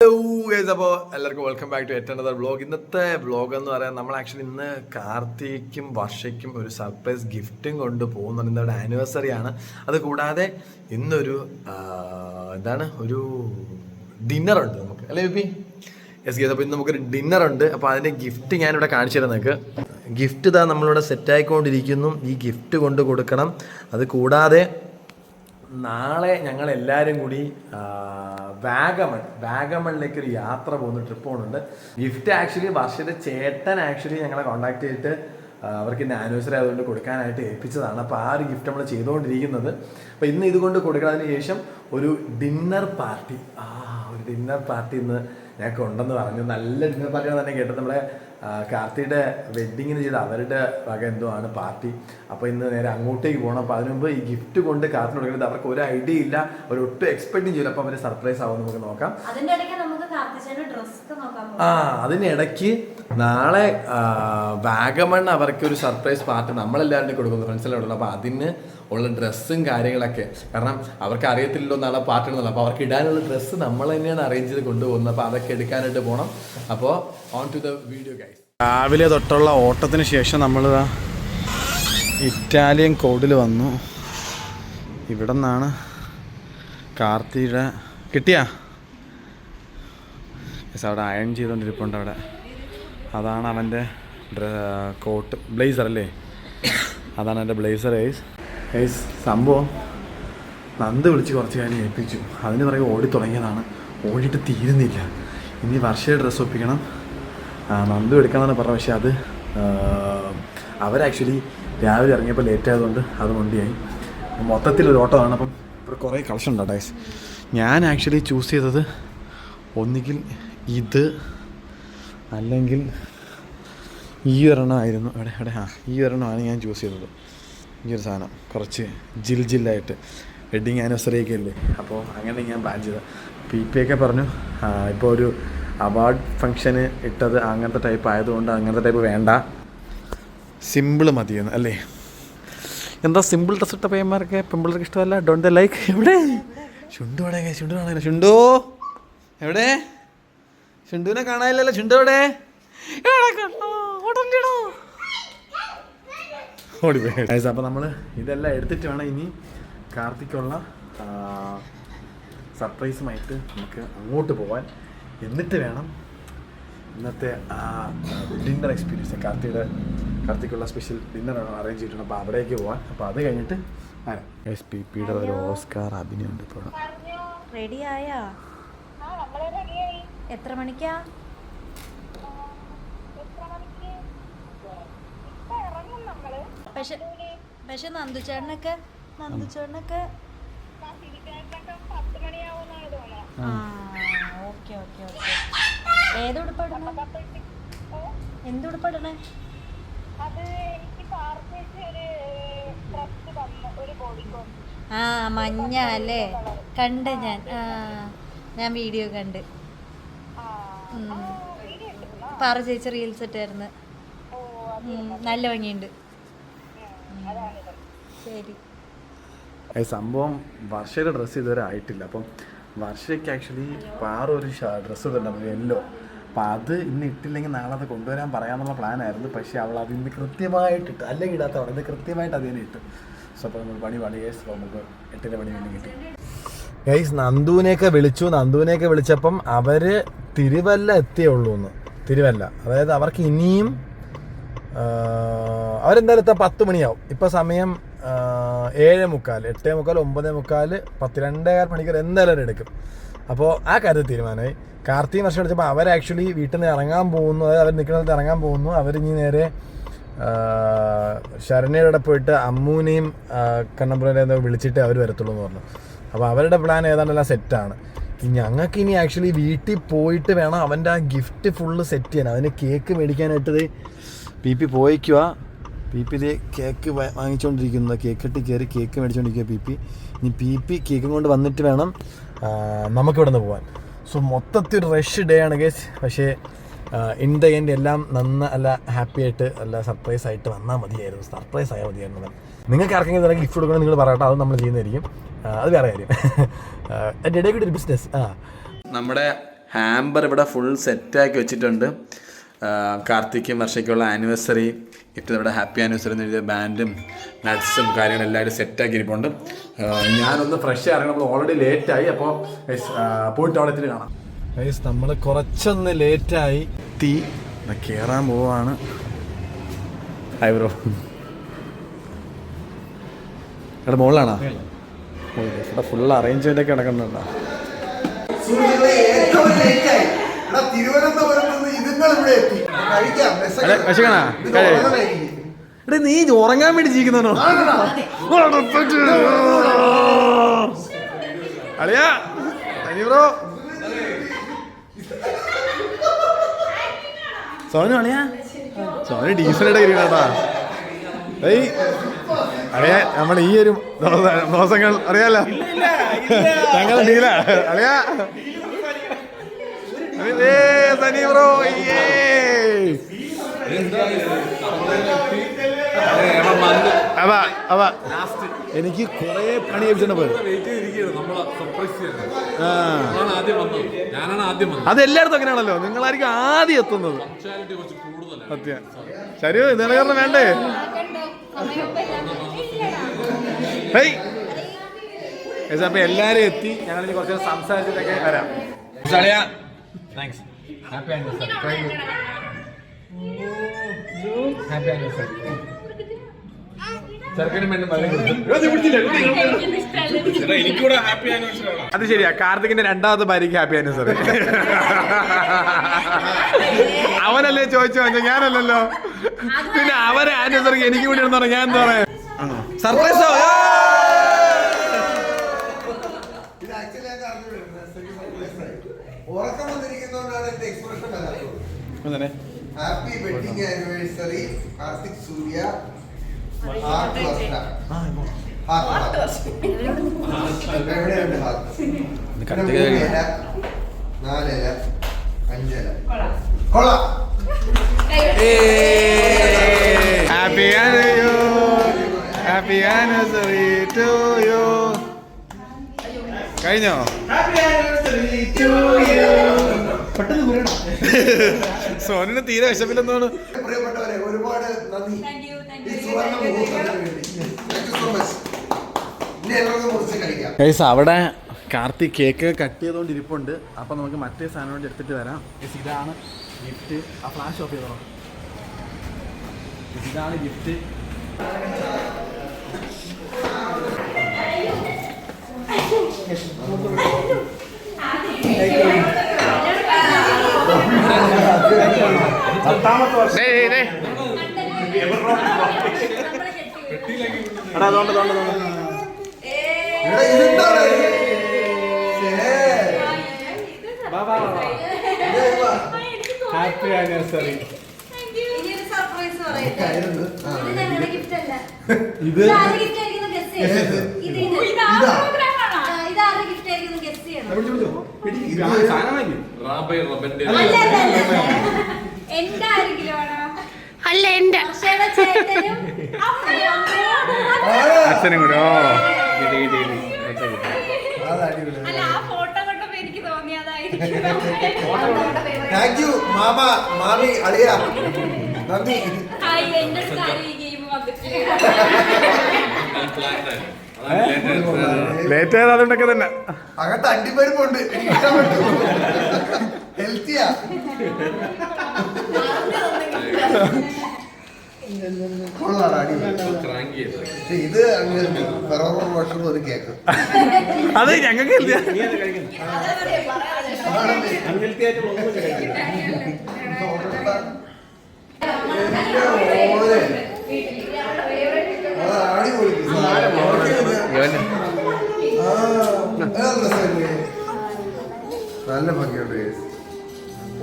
Guys, അപ്പോൾ എല്ലാവർക്കും welcome back to yet another vlog. ഇന്നത്തെ വ്ളോഗ് എന്ന് പറയാൻ നമ്മൾ ആക്ച്വലി ഇന്ന് കാർത്തിക്കും വർഷയ്ക്കും ഒരു സർപ്രൈസ് ഗിഫ്റ്റും കൊണ്ട് പോകുന്നുണ്ട്. ഇന്നവിടെ ആനിവേഴ്സറി ആണ്. അത് കൂടാതെ ഇന്നൊരു ഒരു ഡിന്നറുണ്ട് നമുക്ക്, അല്ലേ ബി? യെസ് ഗൈസ്, അപ്പോൾ ഇന്ന് നമുക്കൊരു ഡിന്നറുണ്ട്. അപ്പോൾ അതിൻ്റെ ഗിഫ്റ്റ് ഞാനിവിടെ കാണിച്ചു തരാം നിങ്ങൾക്ക്. ഗിഫ്റ്റ് ഇതാ നമ്മളിവിടെ സെറ്റായിക്കൊണ്ടിരിക്കുന്നു. ഈ ഗിഫ്റ്റ് കൊണ്ട് കൊടുക്കണം. അത് കൂടാതെ നാളെ ഞങ്ങളെല്ലാവരും കൂടി വാഗമണിലേക്ക് ഒരു യാത്ര പോകുന്ന ട്രിപ്പ് പോകുന്നുണ്ട്. ഗിഫ്റ്റ് ആക്ച്വലി വർഷയുടെ ചേട്ടൻ ഞങ്ങളെ കോൺടാക്ട് ചെയ്തിട്ട് അവർക്ക് ഇന്ന് ആനിവേഴ്സറി ആയതുകൊണ്ട് കൊടുക്കാനായിട്ട് ഏൽപ്പിച്ചതാണ്. അപ്പോൾ ആ ഒരു ഗിഫ്റ്റ് നമ്മൾ ചെയ്തുകൊണ്ടിരിക്കുന്നത്. അപ്പോൾ ഇന്ന് ഇതുകൊണ്ട് കൊടുക്കുന്നതിന് ശേഷം ഒരു ഡിന്നർ പാർട്ടി ഇന്ന് ഞങ്ങൾക്ക് ഉണ്ടെന്ന് പറഞ്ഞു. നല്ല ഡിന്നർ പാർട്ടിയാണ് തന്നെ കേട്ടത്. നമ്മുടെ കാർത്തിയുടെ വെഡ്ഡിങ്ങിന് ചെയ്ത അവരുടെ വക എന്തോ ആണ് പാർട്ടി. അപ്പോൾ ഇന്ന് നേരെ അങ്ങോട്ടേക്ക് പോകണം. അപ്പോൾ അതിന് മുമ്പ് ഈ ഗിഫ്റ്റ് കൊണ്ട് കാർത്തിന് കൊടുക്കുന്നത് അവർക്ക് ഒരു ഐഡിയ ഇല്ല, ഒട്ടും എക്സ്പെക്റ്റും ചെയ്യില്ല. അപ്പോൾ അവർ സർപ്രൈസ് ആവും. നമുക്ക് നോക്കാം. അതിനിടയ്ക്ക് നാളെ വാഗമൺ അവർക്ക് ഒരു സർപ്രൈസ് പാർട്ടി നമ്മളെല്ലാവരും കൊടുക്കുന്നു, ഫ്രണ്ട്സെല്ലാം ഉള്ളൂ. അപ്പോൾ അതിന് ഉള്ള ഡ്രസ്സും കാര്യങ്ങളൊക്കെ, കാരണം അവർക്ക് അറിയത്തില്ലല്ലോ നാളെ പാർട്ടി ഉണ്ടെന്നല്ലോ. അപ്പോൾ അവർക്ക് ഇടാനുള്ള ഡ്രസ്സ് നമ്മൾ തന്നെയാണ് അറേഞ്ച് ചെയ്ത് കൊണ്ടുപോകുന്നത്. അപ്പോൾ അതൊക്കെ എടുക്കാനായിട്ട് പോകണം. അപ്പോൾ on to the video guys. രാവിലെ തൊട്ടുള്ള ഓട്ടത്തിന് ശേഷം നമ്മൾ ഇറ്റാലിയൻ കോഡിൽ വന്നു. ഇവിടെ നിന്നാണ് കാർത്തിയുടെ കിട്ടിയാ അവിടെ അയൺ ചെയ്തുകൊണ്ടിരിപ്പുണ്ട് അവിടെ. അതാണ് അവൻ്റെ കോട്ട്, ബ്ലേസർ അല്ലേ? അതാണ് എൻ്റെ ബ്ലേസർ. ഗൈസ് സംഭവം നന്ദ വിളിച്ച് കുറച്ച് കാര്യം ഏൽപ്പിച്ചു. അതിന് പറയുക ഓടി തുടങ്ങിയതാണ്, ഓടിയിട്ട് തീരുന്നില്ല. ഇനി വർഷയുടെ ഡ്രസ്സ് ഒപ്പിക്കണം, നന്ദു എടുക്കാമെന്നാണ് പറഞ്ഞത്. പക്ഷേ അത് അവരാക്ച്വലി രാവിലെ ഇറങ്ങിയപ്പോൾ ലേറ്റ് ആയതുകൊണ്ട് അത് വണ്ടിയായി. മൊത്തത്തിലൊരു ഓട്ടമാണ്. അപ്പം ഇവിടെ കുറേ കളക്ഷൻ ഉണ്ടോ ഗൈസ്. ഞാൻ ആക്ച്വലി ചൂസ് ചെയ്തത് ഒന്നുകിൽ ഇത് അല്ലെങ്കിൽ ഈ ഒരെണ്ണമായിരുന്നു. ഈ ഒരെണ്ണമാണ് ഞാൻ ചൂസ് ചെയ്തത്. ഈ ഒരു സാധനം കുറച്ച് ജില്ലായിട്ട് വെഡ്ഡിങ് ആനിവേഴ്സറിയൊക്കെ അല്ലേ, അപ്പോൾ അങ്ങനെ ഞാൻ പ്ലാൻ ചെയ്തത്. PP ഒക്കെ പറഞ്ഞു ഇപ്പോൾ ഒരു അവാർഡ് ഫംഗ്ഷന് ഇട്ടത് അങ്ങനത്തെ ടൈപ്പ് ആയതുകൊണ്ട് അങ്ങനത്തെ ടൈപ്പ് വേണ്ട, സിമ്പിൾ മതിയെന്ന് അല്ലേ. എന്താ സിമ്പിൾ ഡ്രസ് ഇട്ട പയ്യന്മാർക്ക് പെമ്പിള്ളേർക്ക് ഇഷ്ടമല്ല. Don't the like. എവിടെ ചുണ്ടു? എവിടെ ചുണ്ടു കാണാനില്ല. ചുണ്ടോ എവിടെ? ചുണ്ടുവിനെ കാണാനില്ലല്ലോ. ചുണ്ടു എവിടെ? ഓടിപ്പോയി. അപ്പോൾ നമ്മൾ ഇതെല്ലാം എടുത്തിട്ട് വേണം ഇനി കാർത്തിക്കുള്ള സർപ്രൈസുമായിട്ട് നമുക്ക് അങ്ങോട്ട് പോകാൻ. എന്നിട്ട് വേണം ഇന്നത്തെ ഡിന്നർ എക്സ്പീരിയൻസ്, കാർത്തിക്കുള്ള സ്പെഷ്യൽ ഡിന്നറാണ് അറേഞ്ച് ചെയ്തിട്ടുണ്ട്. അപ്പോൾ അവിടേക്ക് പോകാൻ. അപ്പോൾ അത് കഴിഞ്ഞിട്ട് SPPയുടെ ഒരു ഓസ്കാർ അഭിനയമുണ്ട്. ഇപ്പോൾ റെഡിയായാ? എത്ര മണിക്കാ? പക്ഷെ നന്ദുചേട്ടനൊക്കെ ഓക്കെ. ഏതുടുപ്പിടണേ? എന്തുടുപ്പിടണേ? മഞ്ഞ അല്ലേ? കണ്ട് ഞാൻ വീഡിയോ കണ്ട്. പാറ ചേച്ചി റീൽസ് ഇട്ടായിരുന്നു. നല്ല ഭംഗിയുണ്ട്. ശരി. സംഭവം വർഷയുടെ ഡ്രസ്സ് ഇതുവരെ ആയിട്ടില്ല. അപ്പം വർഷയ്ക്ക് ആക്ച്വലി പാറ ഒരു ഡ്രസ്സ് ഇതുണ്ടായിരുന്നു, യെല്ലോ. അപ്പം അത് ഇന്ന് ഇട്ടില്ലെങ്കിൽ നാളെ അത് കൊണ്ടുവരാൻ പറയാമെന്നുള്ള പ്ലാനായിരുന്നു. പക്ഷേ അവൾ അത് ഇന്ന് കൃത്യമായിട്ടിട്ട്, അല്ലെങ്കിൽ ഇടാത്തവൾ ഇത് കൃത്യമായിട്ട് അതിനെ ഇട്ടു. സോ അപ്പോൾ നമ്മൾ പണി ഗൈസ്. നമുക്ക് 8ന്റെ പണി വേണ്ടി കിട്ടി ഗൈസ്. നന്ദുവിനെയൊക്കെ വിളിച്ചപ്പം അവർ തിരുവല്ല എത്തിയുള്ളൂ എന്ന്. തിരുവല്ല, അതായത് അവർക്ക് ഇനിയും അവരെന്തായാലും എത്താൻ 10 മണിയാവും. ഇപ്പോൾ സമയം 7:45, 8:45, 9:45, 10, 2.25 മണിക്കൂർ എന്തായാലും എടുക്കും. അപ്പോൾ ആ കാര്യത്തിൽ തീരുമാനമായി. കാർത്തിക വർഷം വിളിച്ചപ്പോൾ അവർ ആക്ച്വലി വീട്ടിൽ നിന്ന് ഇറങ്ങാൻ പോകുന്നു, അതായത് അവർ നിൽക്കുന്നിടത്ത് ഇറങ്ങാൻ പോകുന്നു. അവരിനി നേരെ ശരണ്യയുടെ പോയിട്ട് അമ്മൂനെയും കണ്ണമ്പുരനെ വിളിച്ചിട്ട് അവർ വരത്തുള്ളൂ എന്ന് പറഞ്ഞു. അപ്പോൾ അവരുടെ പ്ലാൻ ഏതാണ്ടെല്ലാം സെറ്റാണ്. ഞങ്ങൾക്ക് ഇനി ആക്ച്വലി വീട്ടിൽ പോയിട്ട് വേണം അവൻ്റെ ആ ഗിഫ്റ്റ് ഫുള്ള് സെറ്റ് ചെയ്യാൻ. അതിന് കേക്ക് മേടിക്കാനായിട്ട് PP പോയിക്കുക. PP കേക്ക് വാങ്ങിച്ചുകൊണ്ടിരിക്കുന്നത്, കേക്ക് കെട്ടി കയറി കേക്ക് മേടിച്ചുകൊണ്ടിരിക്കുക PP. ഇനി PP കേക്കും കൊണ്ട് വന്നിട്ട് വേണം നമുക്കിവിടെ നിന്ന് പോകാൻ. സോ മൊത്തത്തിൽ ഒരു റഷ് ഡേ ആണ് ഗേസ്. പക്ഷേ ഇൻ ദ എൻഡ് എല്ലാം ഹാപ്പി ആയിട്ട് സർപ്രൈസ് ആയിട്ട് വന്നാൽ മതിയായിരുന്നു. സർപ്രൈസ് ആയാൽ മതിയായിരുന്നു. നിങ്ങൾക്ക് ആർക്കെങ്കിലും ഇതൊക്കെ ഗിഫ്റ്റ് കൊടുക്കണം നിങ്ങൾ പറയട്ടെ, അത് നമ്മൾ ചെയ്യുന്നതായിരിക്കും. അത് വേറെ കാര്യം. എൻ്റെ ഇടയിൽ കൂടി ഒരു ബിസിനസ്. നമ്മുടെ ഹാമ്പർ ഇവിടെ ഫുൾ സെറ്റാക്കി വെച്ചിട്ടുണ്ട്. കാർത്തിക്കും വർഷയ്ക്കുള്ള ആനിവേഴ്സറി ഇട്ട് ഇവിടെ ഹാപ്പി ആനിവേഴ്സറി എന്ന് എഴുതിയ ബാൻഡും നട്ട്സും കാര്യങ്ങളും എല്ലാവരും സെറ്റാക്കി ഇരിപ്പുണ്ട്. ഞാനൊന്ന് ഫ്രഷ് ഇറങ്ങണം, നമ്മൾ ഓൾറെഡി ലേറ്റായി. അപ്പോൾ പോയിട്ട് അവിടെ എത്തിയിട്ട് കാണാം. ഗൈസ് നമ്മൾ കുറച്ചൊന്ന് ലേറ്റായി എത്തി, കയറാൻ പോവാണ്. ഹായ് ബ്രോ, ഇവിടെ മുകളിലാണോ? ഇവിടെ ഫുൾ അറേഞ്ച്മെന്റ് ഒക്കെ നടക്കുന്നുണ്ടോ? നീ ഉറങ്ങാൻ വേണ്ടി ജീവിക്കുന്നോ? അളിയാ ബ്രോ, സോനു അളിയാ, സോനു ഡീസലായിട്ട് കേട്ടാ. ഏയ് അളിയാ, നമ്മൾ ഈ ഒരു ദിവസങ്ങൾ അറിയാലോ ഞങ്ങൾ ഡീലാ അളിയാ. സനി ബ്രോ, അതാ അതാ എനിക്ക് കുറെ പണി ലഭിച്ചിട്ടുണ്ട്. അതെല്ലായിടത്തും അങ്ങനെയാണല്ലോ, നിങ്ങളായിരിക്കും ആദ്യം എത്തുന്നത്. സത്യം. ശരി, നിലകരണം വേണ്ടേ? അപ്പൊ എല്ലാരും എത്തി, ഞങ്ങൾ ഇനി കുറച്ച് സംസാരിച്ചിട്ടൊക്കെ വരാം. Happy anniversary. അത് ശരിയാ, കാർത്തികിന്റെ രണ്ടാമത്തെ ഭാര്യക്ക് ഹാപ്പി ആനിവേഴ്സറി. അവനല്ലേ ചോദിച്ചു വാങ്ങിച്ച, ഞാനല്ലല്ലോ. പിന്നെ അവരെ ആനിവേഴ്സറിക്ക് എനിക്ക് കൂടി എന്ന് പറഞ്ഞാൽ ഞാൻ എന്താ പറയാ, സർപ്രൈസോ? Happy wedding anniversary Karthik Surya. Happy anniversary to you. കഴിഞ്ഞോ? സോനിന് തീരെ വിശപ്പില്ലെന്നാണ്. പ്രിയപ്പെട്ടവരെ, ഒരുപാട് നന്ദി. അവിടെ കാർത്തിക് കേക്ക് കട്ട് ചെയ്തോണ്ടിരിപ്പുണ്ട്. അപ്പൊ നമുക്ക് മറ്റേ സാധനം കൊണ്ട് എടുത്തിട്ട് വരാം. ഇതാണ് ഗിഫ്റ്റ്. ആ ഫ്ലാഷ് ഓഫ് ചെയ്തോ. ഇതാണ് ഗിഫ്റ്റ്. Happy anniversary. ഇത് അല്ല, എന്റെ അച്ഛനും കൂടെ. താങ്ക് യു മാമ, മാമി, അളിയ, നന്ദി. ലേറ്റ് ആയത് അതുകൊണ്ടൊക്കെ തന്നെ. അകത്ത് അണ്ടിപ്പരിപ്പുണ്ട്, എനിക്ക് ഇഷ്ടപ്പെട്ടു. ഹെൽത്തിയാ. ഇത് ഫെറോറോ റോഷർ ഒരു കേക്ക്. അത് ഞങ്ങൾക്ക് നല്ല ഭംഗിയുണ്ട്.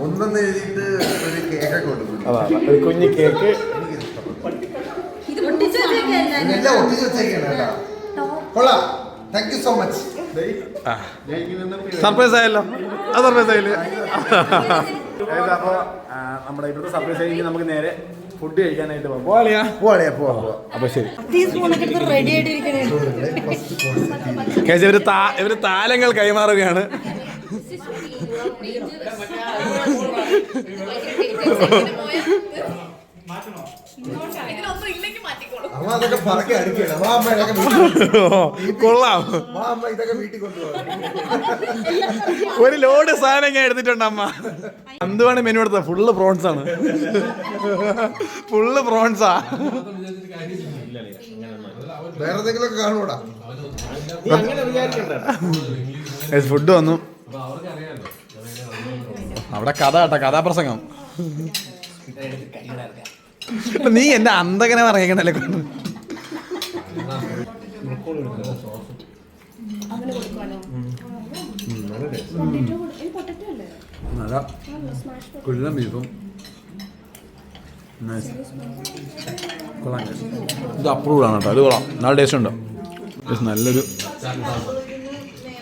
ഒന്നെന്ന് എഴുതിയിട്ട് ഒരു കേക്കൊക്കെ കൊടുക്കുന്നു. ഒരു കുഞ്ഞു കേക്ക് എല്ലാം ഒട്ടിച്ച് വെച്ചേക്കാണ് കേട്ടോ. കൊള്ളാം, thank you so much. Surprise ആയല്ലോ. അത് സർപ്രൈസ് ആയില്ലേ? അപ്പോൾ നമ്മുടെ ഇവിടുത്തെ സർപ്രൈസ് ആയി നമുക്ക് നേരെ ഫുഡ് കഴിക്കാനായിട്ട് പോവാം. അപ്പൊ ശരി. ഇവര് താലങ്ങൾ കൈമാറുകയാണ്. അമ്മ അതൊക്കെ പറക്കി അടുക്കണം. വാ അമ്മ ഇതൊക്കെ കൊള്ളാം. വാ അമ്മ ഇതൊക്കെ വീട്ടിൽ കൊണ്ടുപോകാം. ഒരു ലോഡ് സാധനം ഞാൻ എടുത്തിട്ടുണ്ട് അമ്മ. എന്തുവാണ് മെനു എടുത്തത്? ഫുള്ള് പ്രോൺസ് ആണ്. ഫുള്ള് പ്രോൺസാ. വേറെ എന്തെങ്കിലും ഒക്കെ കാണൂടാ. ഫുഡ് വന്നു. അവിടെ കഥ കേട്ടോ, കഥാപ്രസംഗം. നീ എന്റെ അന്തകനെ പറയണല്ലേ കൊണ്ട്. നല്ല കുല്ലം ബീഫും കൊള്ളാം. ഇത് അപ്രൂവ്ഡ് ആണ് കേട്ടോ. ഇത് കൊള്ളാം, നല്ല ടേസ്റ്റ് ഉണ്ട്. നല്ലൊരു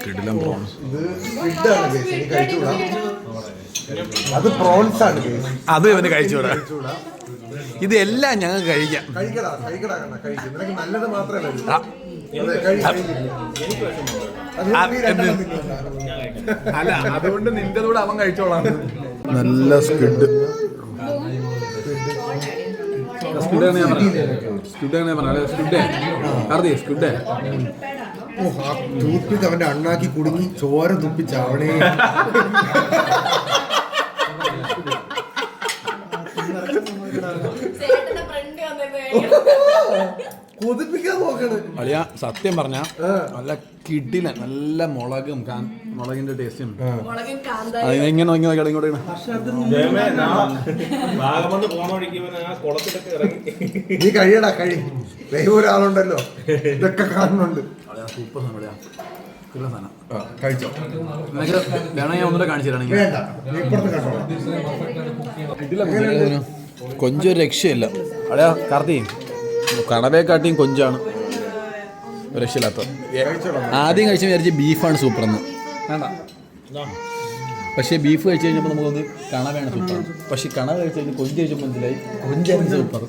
കിടിലം പ്രോൺസ്. ഇത് സ്ക്വിഡാണ് ഗയ്സ്, എനിക്ക് കഴിച്ചുകൂടാ. അത് പ്രോൺസ് ആണ് ഗയ്സ്. അത് ഇവന് കഴിച്ചുകൂടാ. ഇതെല്ലാം ഞങ്ങൾക്ക് കഴിക്കാം. കഴിക്കടാ കഴിക്കടാ കണ്ണാ, കഴിക്കും. നിനക്ക് നല്ലത് മാത്രമേ കഴിക്കൂ. അതെ, കഴി. അല്ല, അതുകൊണ്ട് നിന്റെ കൂടെ അവൻ കഴിച്ചോളാം. നല്ല സ്ക്വിഡ്. ടൂത്ത്പിക്ക് അവന്റെ അണ്ണാക്കി കുടുങ്ങി ചോര തുപ്പിച്ച് അവനെ കൊതിപ്പിക്കാൻ നോക്കണ്. അളിയ സത്യം പറഞ്ഞ നല്ല കിടില, നല്ല മുളകും മുളകിന്റെ ടേസ്റ്റും. ഇങ്ങനെ നോക്കി നോക്കി ഇങ്ങോട്ട്. നീ കഴിയടാ, കഴി. ദൈവം ഒരാളുണ്ടല്ലോ ഇതൊക്കെ കാണുന്നുണ്ട്. സൂപ്പർ സാധനം. കഴിച്ചോ. നിനക്ക് വേണമെങ്കിൽ ഞാൻ ഒന്നുകൂടെ കാണിച്ചു തരാണെങ്കിൽ. വേണ്ട, നീ ഇപ്പുറത്ത് കണ്ടോ. കൊഞ്ചൊരു രക്ഷയില്ല. അടയാ കാർത്തി, കടവേക്കാട്ടിയും കൊഞ്ചാണ് രക്ഷയില്ലാത്ത. ആദ്യം കഴിച്ച് വിചാരിച്ച ബീഫാണ് സൂപ്പറെന്ന്. വേണ്ട, പക്ഷേ ബീഫ് കഴിച്ച് കഴിഞ്ഞപ്പോൾ നമുക്കൊന്ന് കണവയാണ് സൂപ്പർ. പക്ഷെ കണവ കഴിച്ച് കഴിഞ്ഞാൽ കൊഞ്ച് കഴിച്ചപ്പോൾ മനസ്സിലായി കൊഞ്ചാണ് സൂപ്പർ.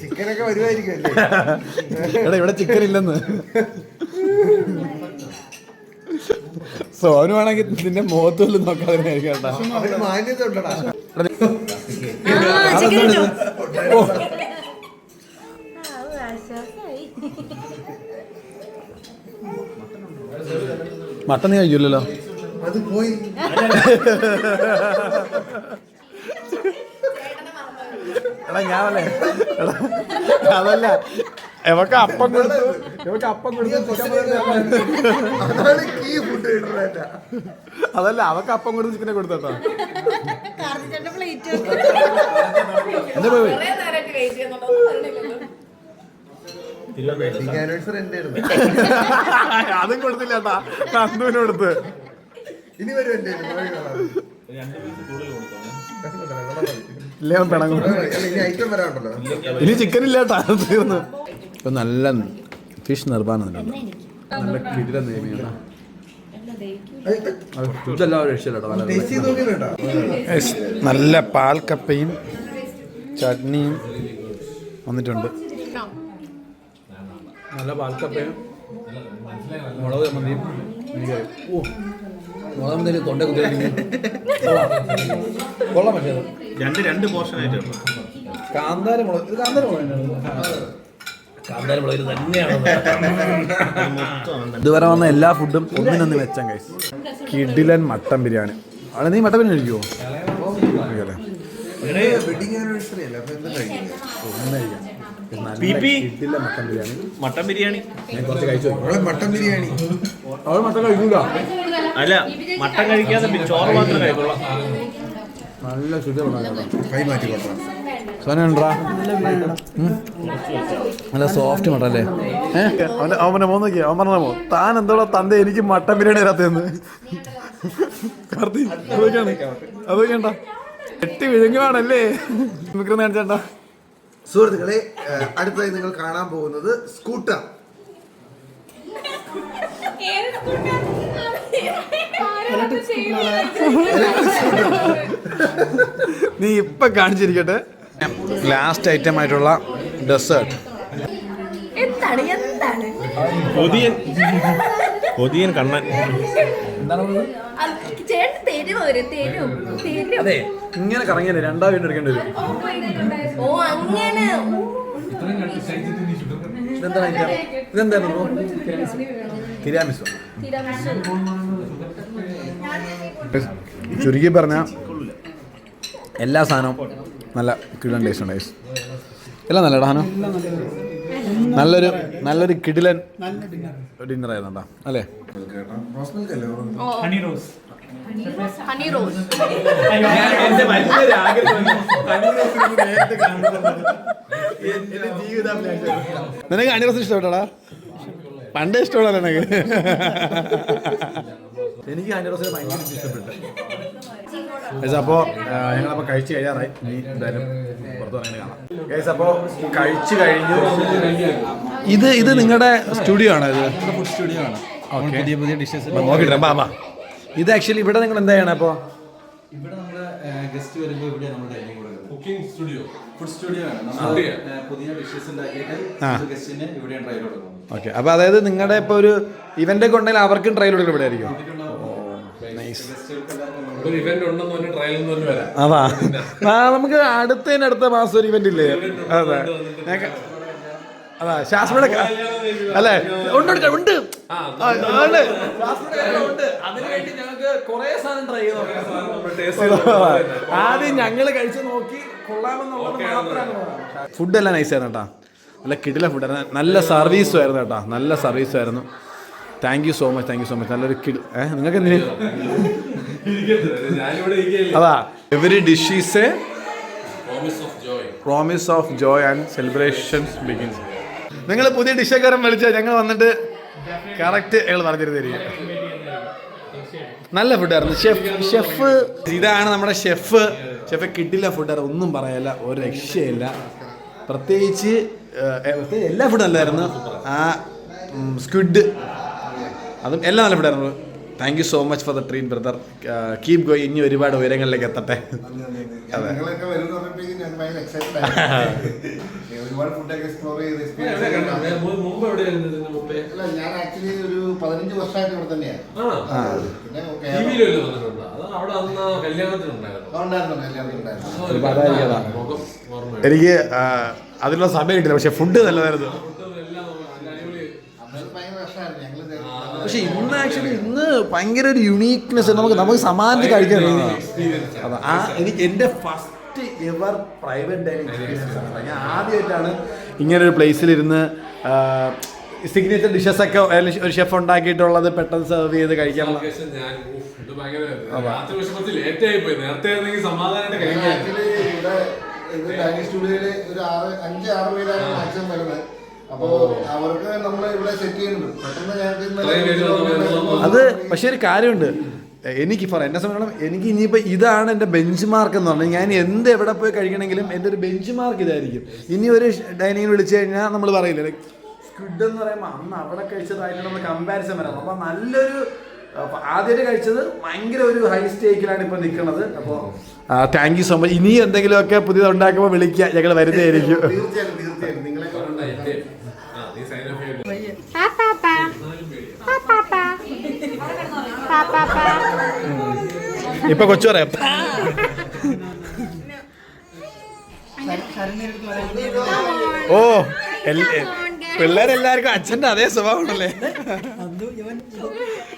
ചിക്കനൊക്കെ വരുമായിരിക്കും അല്ലേ? എടാ ഇവിടെ ചിക്കൻ ഇല്ലെന്ന്. സോനു വേണമെങ്കിൽ നിന്റെ മുഖത്തോലും നോക്കാതെ കേട്ടാ. മാന്യത ഉണ്ടടാ. മട്ടൻ നീ കഴിക്കില്ലല്ലോ. അത് പോയി. എടാ ഞാനല്ലേ, അതല്ല എവക്ക് അപ്പം കൊടുത്തു, അതാണ് കീ ഫുഡ് കിട്ടുന്നേറ്റാ. അതല്ല അവക്ക് അപ്പം കൊടുത്ത് ചിക്കനെ കൊടുത്തോ. എന്താ പോയി ആനിവേഴ്സറി എന്റെ ആയിരുന്നു. അതും കൊടുത്തില്ല കേട്ടാ, നന്ദുവിന് കൊടുത്ത്. ഇനി വരും എന്റെ ഇനി ഐറ്റം വരാണ്ടല്ലോ. ഇനി ചിക്കൻ ഇല്ല കേട്ടാ, തീർന്നു. ഇപ്പൊ നല്ല ഫിഷ് നിർബാനുണ്ട്. നല്ല കിടില നെയ്മീനാ. ഇതെല്ലാം രക്ഷയില്ല. നല്ല പാൽക്കപ്പയും ചട്നിയും വന്നിട്ടുണ്ട്. നല്ല പാൽക്കപ്പയും മുളക് മന്തിയും. മുളക് മന്തി തൊണ്ട കുത്തി കൊള്ളാം. പക്ഷേ രണ്ട് പോർഷൻ ആയിട്ട് കാന്താര മുളക്, ഇത് കാന്താര മുളക് തന്നെയാണ്. ഇതുവരെ വന്ന എല്ലാ ഫുഡും ഒന്നിനൊന്ന് മെച്ചം കഴിച്ചു. കിടിലൻ മട്ടൻ ബിരിയാണി. അവിടെ നീ മട്ടൻ ബിരിയാണി കഴിക്കുമോ? വെഡിങ് ആനിവേഴ്സറി അല്ലേ, അപ്പൊ എന്താ കഴിക്കുന്നത്? മട്ടൻ ബിരിയാണി ഞാൻ കുറച്ച് കഴിച്ചു. മട്ടൻ ബിരിയാണി അവൾ മട്ടൻ കഴിക്കൂല. അല്ല, മട്ടൻ കഴിക്കാതെ ചോറ് മാത്രം കഴിക്കുള്ള. നല്ല ശുദ്ധമാണ്. കൈ മാറ്റി കൊടുക്കണം. സോനുണ്ടാ നല്ല സോഫ്റ്റ് മട്ടൻ അല്ലേ? അവനെ പോ നോക്കിയാ, അവൻ പറഞ്ഞോ താൻ എന്തോടാ തന്റെ എനിക്ക് മട്ടൻ ബിരിയാണി തരാത്തേന്ന്. കാർത്തി അതൊക്കെയാണ്ട എട്ടി വിഴുങ്ങുവാണല്ലേ കാണിച്ചാ. സുഹൃത്തുക്കളെ, അടുത്തതായി നിങ്ങൾ കാണാൻ പോകുന്നത് സ്കൂട്ടർ. നീ ഇപ്പൊ കാണിച്ചിരിക്കട്ടെ. ലാസ്റ്റ് ഐറ്റം ആയിട്ടുള്ള ഡെസേർട്ട്. എന്താണ് എന്താണ് പുതിയ കൊതിയൻ കണ്ണൻ. ചേട്ടൻ തരുമോ തരും അതെ ഇങ്ങനെ കറങ്ങിയാലേ രണ്ടാം വീണ്ടും എടുക്കേണ്ടി വരും. ഓ അങ്ങനെ ഇതെന്തായിരുന്നു തിരാമിസോ. ചുരുക്കി പറഞ്ഞ എല്ലാ സാധനവും നല്ല കിടിലൻ ടേസ്റ്റ് ഉണ്ട്. എല്ലാം നല്ല ഡാനോ നല്ലൊരു കിടിലൻ ഡിന്നർ ആയിരുന്നുണ്ടാ അല്ലേ? ഹണി റോസ് നിനക്ക് ഹണി റോസ് ഇഷ്ടപ്പെട്ടാടാ? പണ്ടേ ഇഷ്ടപ്പെടാ നിനക്ക്? എനിക്ക് ഹണി റോസിന് ഭയങ്കര ഇഷ്ടപ്പെട്ടു. അപ്പോൾ ഞങ്ങളപ്പോൾ കഴിച്ച് കഴിയാറായി. ഇനി എന്തായാലും പുറത്ത് അങ്ങനെ കാണാം. ഗൈസ് അപ്പോൾ കഴിച്ച് കഴിഞ്ഞു. ഇത് നിങ്ങളുടെ സ്റ്റുഡിയോ ആണോ? ഇത് ഫുഡ് സ്റ്റുഡിയോ ആണ്. ഓക്കെ, പുതിയ ഡിഷസ് നോക്കിയിട്ട് ബാബാ. ഇത് ആക്ച്വലി ഇവിടെ നിങ്ങൾ എന്താ ചെയ്യണം? അപ്പോൾ ഇവിടെ നമ്മുടെ ഗസ്റ്റ് വരുമ്പോൾ ഇവിടെ നമ്മുടെ കുക്കിംഗ് സ്റ്റുഡിയോ, ഫുഡ് സ്റ്റുഡിയോ ആണ്. നമ്മൾ പുതിയ ഡിഷസ് ഉണ്ടാക്കിയിട്ട് ഗസ്റ്റിന് ഇവിടെ ട്രയൽ കൊടുക്കും. ഓക്കെ, അപ്പോൾ അതായത് നിങ്ങളുടെ ഇപ്പോൾ ഒരു ഇവന്റ് ഒക്കെ ഉണ്ടെങ്കിൽ അവർക്കും ട്രയൽ കൊടുക്കണം ഇവിടെ ആയിരിക്കും. അതാ നമുക്ക് അടുത്ത മാസം ഒരു ഇവന്റ് ഇല്ലേ? അതെ അതാ ശാസ്ത്രയുടെ അല്ലേ? ഉണ്ട് അതിനുവേണ്ടി ഞങ്ങൾക്ക് കുറെ സാധനം ട്രൈ ചെയ്ത് ആദ്യം ഞങ്ങൾ കഴിച്ച് നോക്കി കൊള്ളാമെന്നുള്ളത് മാത്രമാണ്. ഫുഡെല്ലാം നൈസായിരുന്നു കേട്ടോ. നല്ല കിടില ഫുഡായിരുന്നു. നല്ല സർവീസും ആയിരുന്നു കേട്ടോ. നല്ല സർവീസും ആയിരുന്നു. Thank you so much. നല്ലൊരു നിങ്ങൾക്ക് എന്തിനു അതാ every dish is A promise of Joy and celebrations begins. നിങ്ങൾ പുതിയ ഡിഷക്കാരൻ വിളിച്ചാൽ ഞങ്ങൾ വന്നിട്ട് കറക്റ്റ് ഞങ്ങൾ പറഞ്ഞിരുന്നിരിക്കും. നല്ല ഫുഡായിരുന്നു. ഷെഫ് ഇതാണ് നമ്മുടെ ഷെഫ് കിട്ടില്ല ഫുഡായിരുന്നു. ഒന്നും പറയല്ല, ഒരു രക്ഷയില്ല. പ്രത്യേകിച്ച് എല്ലാ ഫുഡും നല്ലായിരുന്നു. ആ സ്ക്വിഡ് അതും എല്ലാം നല്ല ഫുഡായിരുന്നു. Thank you so much for the treat brother. Keep going. ഇനി ഒരുപാട് ഉയരങ്ങളിലേക്ക് എത്തട്ടെ. അതെ ഒരുപാട് ഫുഡൊക്കെ എക്സ്പ്ലോർ ചെയ്ത് ഞാൻ ആക്ച്വലി ഒരു 15 വർഷമായിട്ട് ഇവിടെ തന്നെയാണ്. എനിക്ക് അതിനുള്ള സമയം കിട്ടില്ല. പക്ഷെ ഫുഡ് നല്ലതായിരുന്നു. പക്ഷെ ഇന്ന് ആക്ച്വലി ഭയങ്കര ഒരു യുണീക്നെസ് നമുക്ക് സമാനത്തിൽ കഴിക്കാൻ. എനിക്ക് എൻ്റെ first ever private dining experience ആണ്. ഞാൻ ആദ്യമായിട്ടാണ് ഇങ്ങനൊരു പ്ലേസിലിരുന്ന് സിഗ്നേച്ചർ ഡിഷസ് ഒക്കെ ഒരു ഷെഫ് ഉണ്ടാക്കിയിട്ടുള്ളത് പെട്ടെന്ന് സെർവ് ചെയ്ത് കഴിക്കാനുള്ള. ഡൈനിങ് സ്റ്റുഡിയോയില് ഒരു 5-6 പേരാണ് മാക്സിമം വരുന്നത്. അപ്പോ അവർക്ക് നമ്മൾ ഇവിടെ സെറ്റ് ചെയ്യുന്നുണ്ട്. പെട്ടെന്ന് ഞങ്ങൾക്ക് അത് പക്ഷെ ഒരു കാര്യമുണ്ട്. എനിക്ക് എന്നെ സംബന്ധിച്ചിടത്തോളം എനിക്ക് ഇനിയിപ്പോൾ ഇതാണ് എൻ്റെ ബെഞ്ച് മാർക്ക് എന്ന് പറഞ്ഞാൽ ഞാൻ എവിടെ പോയി കഴിക്കണമെങ്കിലും എൻ്റെ ഒരു ബെഞ്ച് മാർക്ക് ഇതായിരിക്കും. ഇനി ഒരു ഡൈനിങ്ങിൽ വിളിച്ചു കഴിഞ്ഞാൽ നമ്മൾ പറയില്ല ലൈക്ക് സ്ക്വിഡ് എന്ന് പറയുമ്പോൾ അന്ന് അവിടെ കഴിച്ചതായിട്ട് നമ്മൾ കമ്പാരിസൺ വരാം. അപ്പോൾ നല്ലൊരു ആദ്യമായിട്ട് കഴിച്ചത് ഭയങ്കര ഒരു ഹൈ സ്റ്റേക്കിലാണ് ഇപ്പോൾ നിൽക്കുന്നത്. അപ്പോൾ താങ്ക് യു സോ മച്ച്. ഇനി എന്തെങ്കിലുമൊക്കെ പുതിയത് ഉണ്ടാക്കുമ്പോൾ വിളിക്കുക, ഞങ്ങൾ വരുന്നതായിരിക്കും. തീർച്ചയായിട്ടും നിങ്ങളെ ഇപ്പൊ കൊച്ചു പറയാം. ഓ പിള്ളേരെല്ലാവർക്കും അച്ഛൻ്റെ അതേ സ്വഭാവമാണല്ലേ?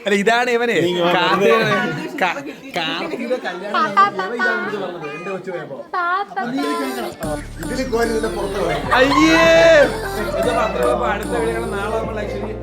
അല്ല ഇതാണ് ഇവനെ അയ്യേ. അടുത്ത വീടുകൾ നാളെ നമ്മൾ ആക്ച്വലി